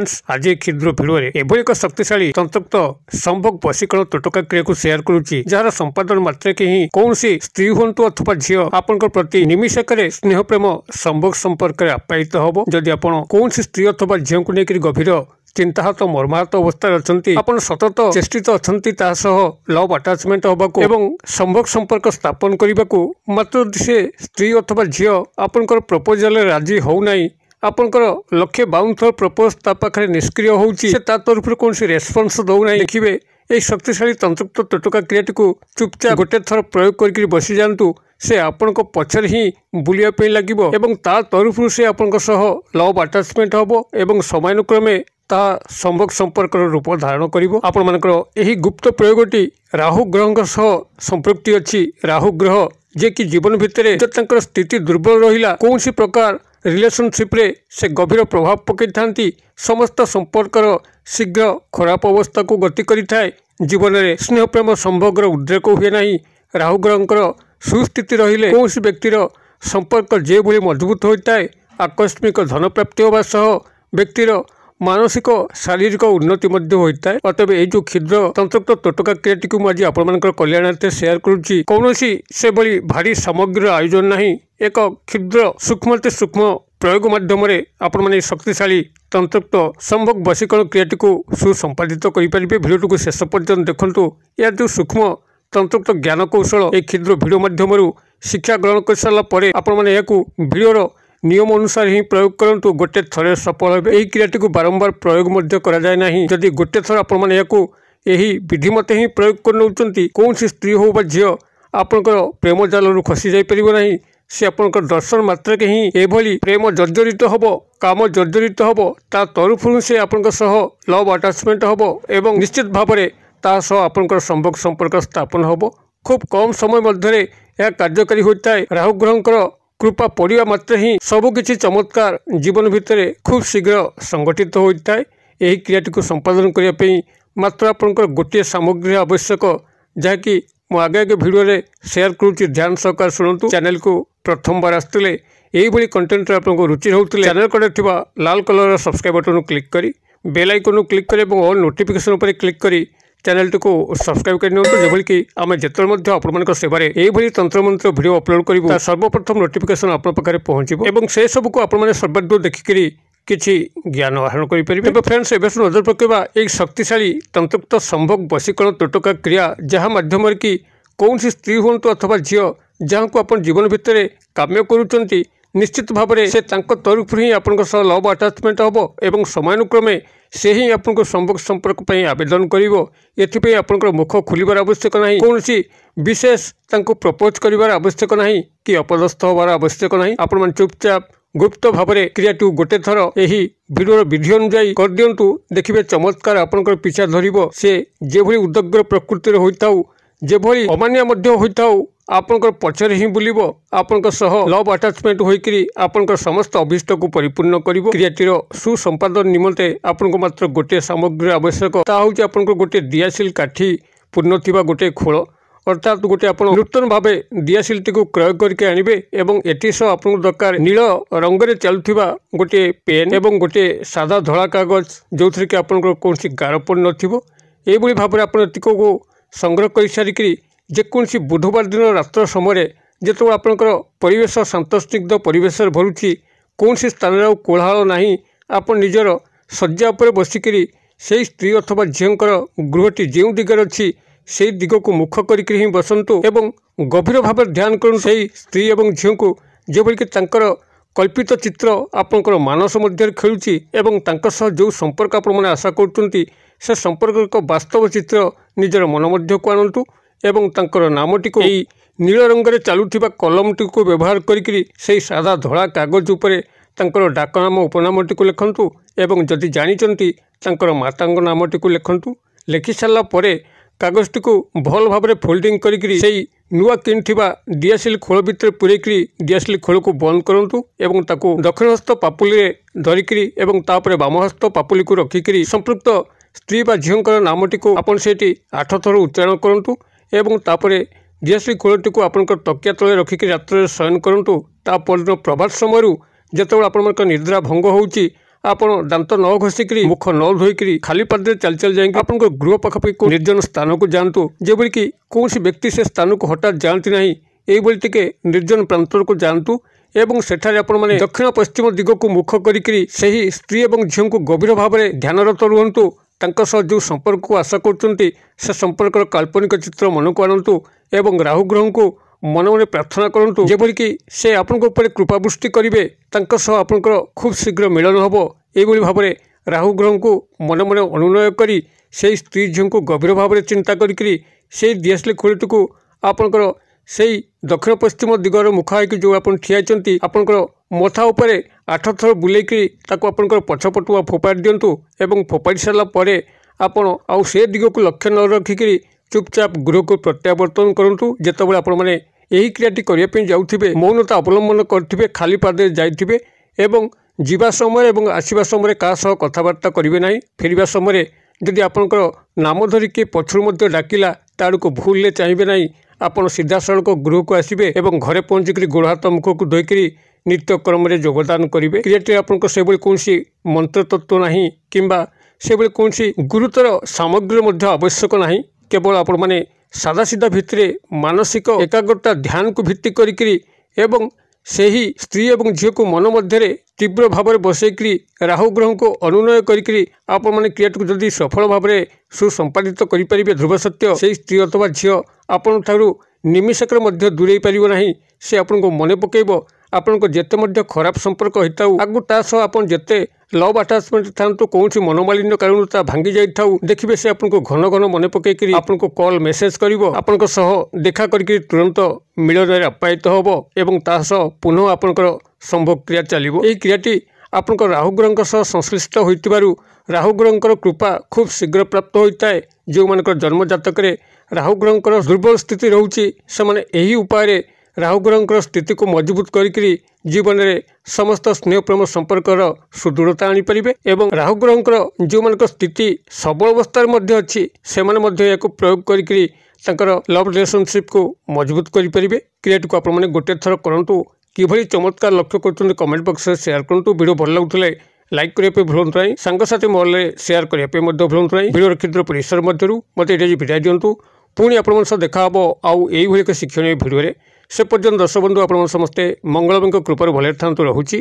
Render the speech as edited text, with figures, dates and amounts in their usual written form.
Friends आज क्षुद्र video एभली एक शक्तिशाली तंत्रयुक्त संभोग वशीकरण टोटका क्रिया को शेयर करुच्ची जार संपादन मात्र के ही कौन स्त्री हूँ अथवा झी आपण प्रति निमिषक स्नेह प्रेम संभोग संपर्क आप्यायित हम जदि आप कौन स्त्री अथवा झील को लेकर गभीर चिंताहत मर्माहत अवस्था अच्छा सतत चेष्टित अच्छा लव अटाचमेंट होबाकू एवं संभोग संपर्क स्थापन करने को मात्र से स्त्री अथवा झी आपंकर प्रपोजल राजी होना आपंकर लक्षे 52 थर प्रपोज पाखे निष्क्रिय होउची से तरफ कौन रेस्पन्स दौना देखिए यही शक्तिशाली तंत्रयुक्त टोटका क्रियाटी को चुपचाप गोटे थर प्रयोग करके बसी जातु से आपण पछर ही बुलिया लगे एवं ता तरफ से आपण लव अटाचमेंट हम एवं समयानुक्रमे ता संभोग संपर्क रूप धारण करिवो आपण मानकर एही गुप्त प्रयोगटी राहु ग्रह संपृक्ति अच्छी राहु ग्रह जे कि जीवन भितर जो स्थिति दुर्बल रहिला कौन प्रकार रिलेशनशिप रे से गभीर प्रभाव पकई थांती समस्त संपर्कर शीघ्र खराब अवस्था को गति करिथाए जीवन में स्नेह प्रेम संभोगर उद्रेक हुए ना राहु ग्रह सुस्थिति रहिले कौन व्यक्तिर संपर्क जे भली मजबूत होता है आकस्मिक धन प्राप्ति होगा सह व्यक्तिर मानसिक शारीरिक उन्नति होता है अतएव ये जो क्षुद्र तंत्रयुक्त टोटका क्रियाटी को मुझे आपण कल्याणार्थे शेयर करुच्ची कौन से भली भारी सामग्री आयोजन नहीं एक क्षुद्र सूक्ष्म प्रयोग माध्यम आपण मैंने शक्तिशाली तंत्रयुक्त संभोग वशीकरण क्रियाटी को सुसंपादित करेंगे भिडियो को शेष पर्यंत देखु या जो सूक्ष्म तंत्रयुक्त ज्ञान कौशल एक क्षुद्र भिडियो माध्यम शिक्षा ग्रहण कर सारापर आपण मैंने भिडियोर नियम अनुसार ही प्रयोग करंतु गोटे थरे सफल हे यही क्रियाटी को बारंबार प्रयोग करा जाए नहीं जदि गोटे थर आपण यही विधि मते ही प्रयोग कर कौन स्त्री हो बा झील आपंकर प्रेम जाल खसी जापर ना से आपंकर दर्शन मात्र के ही एभली प्रेम जर्जरित हम काम जर्जरित हम ता तरफ से आपण लव अटाचमेंट हम एवं निश्चित भाव में आपंकर संभोग संपर्क स्थापन हम खूब कम समय मध्य कार्यकारी होता है राहु ग्रह कृपा पड़ा मात्र ही सबकि चमत्कार जीवन भितर खूब शीघ्र संगठित होता है यही क्रियाटी को संपादन करने मात्र आपंकर गोटे सामग्री आवश्यक जहाँकि मु आगे भिडियो शेयर करुच्ची ध्यान सहकार शुणु चैनल को प्रथम बार आसते यही कंटेंट आपको रुचि होते चैनल कड़े लाल कलर सब्सक्राइब बटन क्लिक करी बेल आइकन क्लिक करें और ऑल नोटिफिकेशन पर क्लिक करी चैनल को सब्सक्राइब करनी जबल कि आम जिते आपण सेवार यही तंत्र मंत्र भिडियो अपलोड करूँ सर्वप्रथम नोटिफिकेशन आप पाखे पहुँचो और से सब को आपने सर्वाधिक देखिकी किसी ज्ञान आहरण करेंगे फ्रेंड्स एवं नजर पकेबा एक शक्तिशाली तंत्रयुक्त संभोग वशीकरण टोटका क्रिया जहाँ माध्यम कि कौन स्त्री हूँ अथवा झील जहाँ को आप जीवन भितर काम्य करुँच निश्चित भाव में से तरफ ही आप लव अटाचमेंट हम एवं समयानुक्रमे से ही आपको संभोग संपर्क आवेदन कर आपंकर मुख खोलिबार आवश्यक ना कौन विशेष प्रपोज करार आवश्यक ना कि अपदस्थ होबार आवश्यक ना आपण चुपचाप गुप्त भाव में क्रियाटी गोटे थर यही भिडियोर विधि अनुजाई कर दिंतु देखिए चमत्कार आपंकर पिछा धर से जेभली उदग्र प्रकृति होता जेभली अमान्य होता आपंकर पछरे ही बुलिबो आपंकर सह लव अटाचमेंट होइकरी आपंकर समस्त अभिष्ट को परिपूर्ण करिवो क्रियाटीर सुसंपादन निमंते आपनको मात्र गोटे सामग्री आवश्यक ता होची आपनको गोटे दियाशिल काठी पूर्ण थिबा गोटे खोल अर्थात गोटे आप नूतन भाव दियाशिलटी को क्रय करके आनिबे एवं एटी सह आपको दरकार नील रंगरे चलुथिबा गोटे पेन एवं गोटे सादा धड़ा कागज जो थी आपंकर कौन गार पड़ नथिबो एभली भाव में आपण एतिक को संग्रह कर सारिकी जेकोसी बुधवार दिन रात्र समय जो आपंकर परिवेश शांतस्निग्ध परिवेश भरुची कौन स्थान कोलाहल ना आप निजर शज्या पर बसिकी से स्त्री अथवा झीलकर गृहटी जो दिगरे अच्छी से दिग को मुख करके ही बसंतु एवं गभीर भाव ध्यान करूँ से स्त्री एवं झील को जेभली कि कल्पित चित्र आपंकर मानस मध्य खेलुची एवं जो संपर्क आपण आशा करुँच से संपर्क एक वास्तव चित्र निजर मन मध्य को आणतु एवं तांकर नामटी को नील रंगरे चलुथिबा कलमटी को व्यवहार करिकरी से सादा धड़ा कागज उपरे तांकर डाकनाम उपनामटी को लिखंतु एवं जदि जानिचंती तांकर मातांग नामटी को लिखंतु लिखि सारा परे कागजटी को भल भाव में फोल्डिंग करिकरी से नुआ किनिथिबा दियाशिल खोल भितर पुरेकरी दियाशिल खोल को बंद करंतु एवं ताको दक्षिण हस्त पापुली धरिकरी एवं तापरे वाम हस्त पापुली को रखिकरी संपृक्त स्त्री बा झीलकर नामटी को आपण सेठी 8 थर उच्चारण करंतु एवं तापरे दियाशिल खोलटी को आपंकर तकिया तले रखिक रात्र शयन करंतु ता परदिन प्रभात समय जितेबाला आपंकर निद्रा भंग होउची ଆପଣ ଦାନ୍ତ ନ ଘଷିକିରି ମୁଖ ନ ଧୋଇକିରି ଖାଲି ପାଦରେ ଚାଲି ଚାଲି ଯାଇକି ଆପଣଙ୍କ ଗୃହ ପାଖାପାଖି ନିର୍ଜନ ସ୍ଥାନକୁ ଯାଆନ୍ତୁ, ଯେଭଳିକି କୌଣସି ବ୍ୟକ୍ତି ସେ ସ୍ଥାନକୁ ହଠାତ୍ ଯାଆନ୍ତି ନାହିଁ। এইভাবে টিকে ନିର୍ଜନ ପ୍ରାନ୍ତରକୁ ଯାଆନ୍ତୁ ଏବଂ ସେଠାରେ ଆପଣମାନେ ଦକ୍ଷିଣ ପଶ୍ଚିମ ଦିଗକୁ ମୁଖ କରିକିରି ସେହି ସ୍ତ୍ରୀ ଏବଂ ଝିଅଙ୍କୁ ଗଭୀର ଭାବରେ ଧ୍ୟାନରତ ରୁହନ୍ତୁ। ତାଙ୍କ ସହ ଯେଉଁ ସମ୍ପର୍କକୁ ଆଶା କରୁଛନ୍ତି ସେ ସମ୍ପର୍କର କାଳ୍ପନିକ ଚିତ୍ର ମନକୁ ଆଣନ୍ତୁ ଏବଂ ରାହୁ ଗ୍ରହଙ୍କୁ ମନେ ମନେ ପ୍ରାର୍ଥନା କରନ୍ତୁ, ଯେଭଳିକି ସେ ଆପଣଙ୍କ ଉପରେ କୃପାବୃଷ୍ଟି କରିବେ, ତାଙ୍କ ସହ ଆପଣଙ୍କର ଖୁବ୍ ଶୀଘ୍ର ମିଳନ ହେବ। ଏଇଭଳି ଭାବରେ ରାହୁ ଗ୍ରହଙ୍କୁ ମନେ ମନେ ଅନୁନୟ କରି ସେହି ସ୍ତ୍ରୀ ଝିଅଙ୍କୁ ଗଭୀର ଭାବରେ ଚିନ୍ତା କରିକିରି ସେହି ଦିଆସିଲି ଖୋଳିଟିକୁ ଆପଣଙ୍କର ସେହି ଦକ୍ଷିଣ ପଶ୍ଚିମ ଦିଗର ମୁଖ ହେଇକି ଯେଉଁ ଆପଣ ଠିଆ ହେଇଛନ୍ତି ଆପଣଙ୍କର ମଥା ଉପରେ 8 ଥର ବୁଲେଇକି ତାକୁ ଆପଣଙ୍କର ପଛପଟୁଆ ଫୋପାଡ଼ି ଦିଅନ୍ତୁ ଏବଂ ଫୋପାଡ଼ି ସାରିଲା ପରେ ଆପଣ ଆଉ ସେ ଦିଗକୁ ଲକ୍ଷ୍ୟ ନ ରଖିକିରି ଚୁପଚାପ ଗୃହକୁ ପ୍ରତ୍ୟାବର୍ତ୍ତନ କରନ୍ତୁ। ଯେତେବେଳେ ଆପଣମାନେ ଏହି କ୍ରିୟାଟି କରିବା ପାଇଁ ଯାଉଥିବେ ମୌନତା ଅବଲମ୍ବନ କରିଥିବେ, ଖାଲି ପାଦରେ ଯାଇଥିବେ ଏବଂ ଯିବା ସମୟରେ ଏବଂ ଆସିବା ସମୟରେ କାହା ସହ କଥାବାର୍ତ୍ତା କରିବେ ନାହିଁ। ଫେରିବା ସମୟରେ ଯଦି ଆପଣଙ୍କର ନାମ ଧରି କିଏ ପଛରୁ ମଧ୍ୟ ଡାକିଲା ତା ଆଡ଼କୁ ଭୁଲରେ ଚାହିଁବେ ନାହିଁ। ଆପଣ ସିଧାସଳଖ ଗୃହକୁ ଆସିବେ ଏବଂ ଘରେ ପହଞ୍ଚିକରି ଗୋଡ଼ ହାତ ମୁଖକୁ ଧୋଇକରି ନିତ୍ୟକର୍ମରେ ଯୋଗଦାନ କରିବେ। କ୍ରିୟାଟିରେ ଆପଣଙ୍କ ସେଭଳି କୌଣସି ମନ୍ତ୍ରତତ୍ତ୍ୱ ନାହିଁ କିମ୍ବା ସେଭଳି କୌଣସି ଗୁରୁତର ସାମଗ୍ରୀର ମଧ୍ୟ ଆବଶ୍ୟକ ନାହିଁ। କେବଳ ଆପଣମାନେ ସାଦାସିଧା ଭିତରେ ମାନସିକ ଏକାଗ୍ରତା ଧ୍ୟାନକୁ ଭିତ୍ତି କରିକିରି ଏବଂ ସେହି ସ୍ତ୍ରୀ ଏବଂ ଝିଅକୁ ମନ ମଧ୍ୟରେ ତୀବ୍ର ଭାବରେ ବସେଇକିରି ରାହୁ ଗ୍ରହଙ୍କୁ ଅନୁନୟ କରିକିରି ଆପଣମାନେ କ୍ରିୟାଟିକୁ ଯଦି ସଫଳ ଭାବରେ ସୁସମ୍ପାଦିତ କରିପାରିବେ, ଧ୍ରୁବ ସତ୍ୟ ସେହି ସ୍ତ୍ରୀ ଅଥବା ଝିଅ ଆପଣଙ୍କଠାରୁ ନିମିଷକରେ ମଧ୍ୟ ଦୂରେଇ ପାରିବ ନାହିଁ। ସେ ଆପଣଙ୍କୁ ମନେ ପକାଇବ। ଆପଣଙ୍କ ଯେତେ ମଧ୍ୟ ଖରାପ ସମ୍ପର୍କ ହୋଇଥାଉ ଆଗକୁ ତା ସହ ଆପଣ ଯେତେ ଲଭ୍ ଆଟାଚମେଣ୍ଟ ଥାଆନ୍ତୁ, କୌଣସି ମନୋମାଳିନ୍ୟ କାରଣରୁ ତା ଭାଙ୍ଗି ଯାଇଥାଉ, ଦେଖିବେ ସେ ଆପଣଙ୍କୁ ଘନ ଘନ ମନେ ପକାଇକରି ଆପଣଙ୍କୁ କଲ୍ ମେସେଜ କରିବ, ଆପଣଙ୍କ ସହ ଦେଖା କରିକି ତୁରନ୍ତ ମିଳନରେ ଆପ୍ୟାୟିତ ହେବ ଏବଂ ତା ସହ ପୁନଃ ଆପଣଙ୍କର ସମ୍ଭୋଗ କ୍ରିୟା ଚାଲିବ। ଏହି କ୍ରିୟାଟି ଆପଣଙ୍କ ରାହୁ ଗ୍ରହଙ୍କ ସହ ସଂଶ୍ଳିଷ୍ଟ ହୋଇଥିବାରୁ ରାହୁ ଗ୍ରହଙ୍କର କୃପା ଖୁବ୍ ଶୀଘ୍ର ପ୍ରାପ୍ତ ହୋଇଥାଏ। ଯେଉଁମାନଙ୍କର ଜନ୍ମ ଜାତକରେ ରାହୁ ଗ୍ରହଙ୍କର ଦୁର୍ବଳ ସ୍ଥିତି ରହୁଛି ସେମାନେ ଏହି ଉପାୟରେ ରାହୁ ଗ୍ରହଙ୍କର ସ୍ଥିତିକୁ ମଜବୁତ କରିକିରି ଜୀବନରେ ସମସ୍ତ ସ୍ନେହ ପ୍ରେମ ସମ୍ପର୍କର ସୁଦୃଢ଼ତା ଆଣିପାରିବେ ଏବଂ ରାହୁ ଗ୍ରହଙ୍କର ଯେଉଁମାନଙ୍କ ସ୍ଥିତି ସବଳ ଅବସ୍ଥାରେ ମଧ୍ୟ ଅଛି ସେମାନେ ମଧ୍ୟ ଏହାକୁ ପ୍ରୟୋଗ କରିକିରି ତାଙ୍କର ଲଭ୍ ରିଲେସନସିପ୍କୁ ମଜବୁତ କରିପାରିବେ। କ୍ରିୟାଟିକୁ ଆପଣମାନେ ଗୋଟିଏ ଥର କରନ୍ତୁ। କିଭଳି ଚମତ୍କାର ଲକ୍ଷ୍ୟ କରୁଛନ୍ତି କମେଣ୍ଟ ବକ୍ସରେ ସେୟାର କରନ୍ତୁ। ଭିଡ଼ିଓ ଭଲ ଲାଗୁଥିଲେ ଲାଇକ୍ କରିବା ପାଇଁ ଭୁଲନ୍ତୁ ନାହିଁ, ସାଙ୍ଗସାଥି ମହଲରେ ସେୟାର କରିବା ପାଇଁ ମଧ୍ୟ ଭୁଲନ୍ତୁ ନାହିଁ। ଭିଡ଼ିଓର କ୍ଷୁଦ୍ର ପରିସର ମଧ୍ୟରୁ ମୋତେ ଏଠି ବିଦାୟ ଦିଅନ୍ତୁ। ପୁଣି ଆପଣଙ୍କ ସହ ଦେଖା ହେବ ଆଉ ଏଇଭଳି ଏକ ଶିକ୍ଷଣୀୟ ଭିଡ଼ିଓରେ। ସେ ପର୍ଯ୍ୟନ୍ତ ଦର୍ଶକ ବନ୍ଧୁ ଆପଣମାନେ ସମସ୍ତେ ମଙ୍ଗଳଙ୍କ କୃପାରୁ ଭଲରେ ଥାନ୍ତୁ। ରହୁଛି।